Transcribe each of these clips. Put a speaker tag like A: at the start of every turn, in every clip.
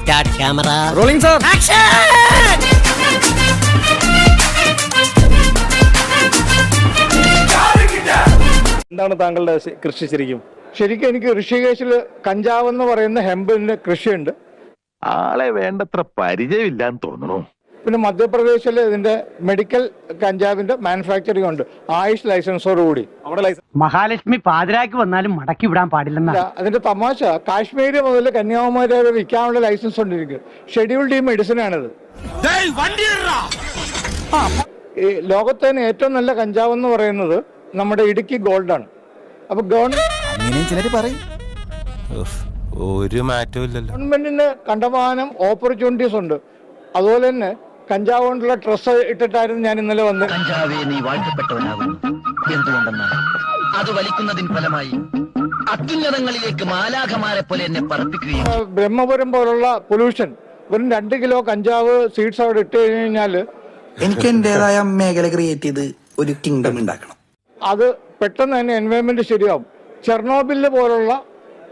A: Start camera.
B: Rolling, sir.
A: Action!
B: എന്താണ് താങ്കളുടെ കൃഷി ശരിക്കും?
C: ശരിക്കും എനിക്ക് ഋഷികേശിൽ കഞ്ചാവ് എന്ന് പറയുന്ന ഹെമ്പിന്റെ കൃഷിയുണ്ട്.
D: ആളെ വേണ്ടത്ര പരിചയമില്ലാന്ന് തോന്നുന്നു.
C: പിന്നെ മധ്യപ്രദേശിൽ ഇതിന്റെ മെഡിക്കൽ കഞ്ചാവിന്റെ മാനുഫാക്ചറിംഗ് ഉണ്ട്, ആയുഷ് ലൈസൻസോടുകൂടി.
B: അവിടെ ലൈസൻസ്
E: മഹാലക്ഷ്മി പാതിരാക്ക് വന്നാലും മടക്കി വിടാൻ പാടില്ലെന്ന
C: അതിന്റെ തമാശ, കാശ്മീർ മുതൽ കന്യാകുമാരി വരെ വിൽക്കാനുള്ള ലൈസൻസ് ഉണ്ട് എനിക്ക്. ഷെഡ്യൂൾഡ് മെഡിസിൻ ആണിത്. ഈ ലോകത്തെ തന്നെ ഏറ്റവും നല്ല കഞ്ചാവ് എന്ന് പറയുന്നത് നമ്മുടെ ഇടുക്കി ഗോൾഡാണ്. അപ്പൊ
F: ഒരു മാറ്റവും ഇല്ലല്ലോ.
C: ഗവൺമെന്റിന് കണ്ടമാനം ഓപ്പർച്യൂണിറ്റീസ് ഉണ്ട്. അതുപോലെ തന്നെ കഞ്ചാവ് കൊണ്ടുള്ള ഡ്രസ്സ് ഇട്ടിട്ടായിരുന്നു ഞാൻ ഇന്നലെ വന്നത്.
G: കഞ്ചാവേ നീ വാഴ്ത്തപ്പെട്ടവനാകുന്നു. എന്തുകൊണ്ടെന്നാൽ അത് വലിക്കുന്നതിന് ഫലമായി അത്യുന്നതങ്ങളിലേക്ക് മാലാഖമാരെ പോലെ എന്നെ പറപ്പിക്കുകയും
C: ബ്രഹ്മപുരം പോലുള്ള പൊല്യൂഷൻ, വെറും 2 കിലോ കഞ്ചാവ് സീഡ്സ് അവിടെ ഇട്ട് കഴിഞ്ഞാൽ
H: എനിക്ക് എന്റേതായ മേഖല ക്രിയേറ്റ് ചെയ്ത് ഒരു കിങ്ഡം ഉണ്ടാക്കണം.
C: അത് പെട്ടെന്ന് തന്നെ എൻവയോൺമെന്റ് ശരിയാവും. ചെർണോബില് പോലുള്ള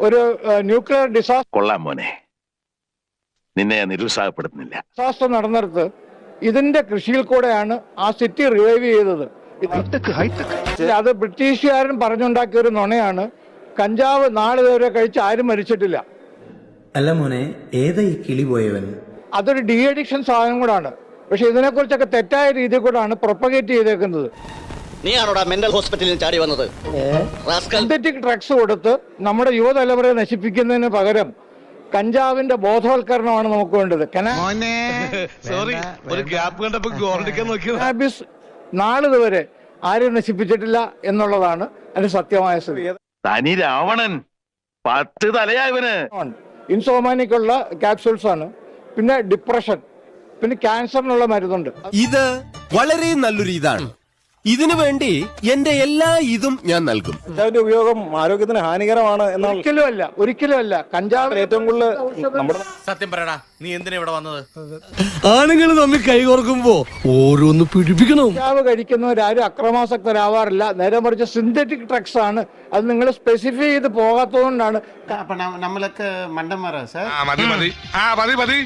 C: ഒരു ന്യൂക്ലിയർ
D: കൊള്ളാം മോനെ, നിന്നെ ഞാൻ നിരുത്സാഹപ്പെടുത്തുന്നില്ല.
C: ഡിസാസ്റ്റർ നടന്നിടത്ത് ഇതിന്റെ കൃഷിയിൽ കൂടെയാണ് ആ സിറ്റി റിവൈവ് ചെയ്തത്. അത് ബ്രിട്ടീഷുകാരൻ പറഞ്ഞുണ്ടാക്കിയ ഒരു നുണയാണ്. കഞ്ചാവ് നാളെ വരെ കഴിച്ച് ആരും മരിച്ചിട്ടില്ല.
H: അല്ല മോനെ, ഏതാ ഈ കിളി പോയവൻ?
C: അതൊരു ഡി അഡിക്ഷൻ സാധനം കൂടാണ്. പക്ഷെ ഇതിനെക്കുറിച്ചൊക്കെ തെറ്റായ രീതിയിൽ കൂടാണ് പ്രൊപ്പഗേറ്റ് ചെയ്തേക്കുന്നത്.
A: നീയാണോടാ മെന്റൽ ഹോസ്പിറ്റലിൽ ചാടി വന്നത്?
C: സിന്തറ്റിക് ഡ്രഗ്സ് കൊടുത്ത് നമ്മുടെ യുവതലമുറയെ നശിപ്പിക്കുന്നതിന് പകരം കഞ്ചാവിന്റെ ബോധവൽക്കരണമാണ് നമുക്ക് വേണ്ടത്. കനാബിസ് നാളിതുവരെ ആരും നശിപ്പിച്ചിട്ടില്ല എന്നുള്ളതാണ് അതിന്റെ സത്യമായ സ്ഥിതി.
D: തനി രാവണൻ 10 തലയായവന്.
C: ഇൻസോമാനിക്കുള്ള ക്യാപ്സൂൾസ് ആണ്, പിന്നെ ഡിപ്രഷൻ, പിന്നെ ക്യാൻസറിനുള്ള മരുന്നുണ്ട്.
F: ഇത് വളരെ നല്ലൊരു ഇതാണ്. ഇതിനു വേണ്ടി എന്റെ എല്ലാ ഇതും ഞാൻ നൽകും.
B: കഞ്ചാവിന്റെ ഉപയോഗം ആരോഗ്യത്തിന് ഹാനികരമാണ് എന്നാണ്.
C: ഒരിക്കലും അല്ല. കഞ്ചാവ്
B: ഏറ്റവും കൂടുതൽ നമ്മുടെ
I: സത്യം പറയടാ, നീ എന്തിനാ ഇവിടെ വന്നത്?
F: ആണുങ്ങൾ തമ്മിൽ കൈകോർക്കുമ്പോ ഓരോന്ന് പിടിപ്പിക്കണം.
C: കഞ്ചാവ് കഴിക്കുന്നവരാരും അക്രമാസക്തരാവാറില്ല. നേരെ മറിച്ച് സിന്തറ്റിക് ഡ്രഗ്സ് ആണ്. അത് നിങ്ങൾ സ്പെസിഫൈ ചെയ്ത് പോകാത്തതുകൊണ്ടാണ്.
I: നമ്മളൊക്കെ മണ്ടന്മാരാ സാർ.
H: മതി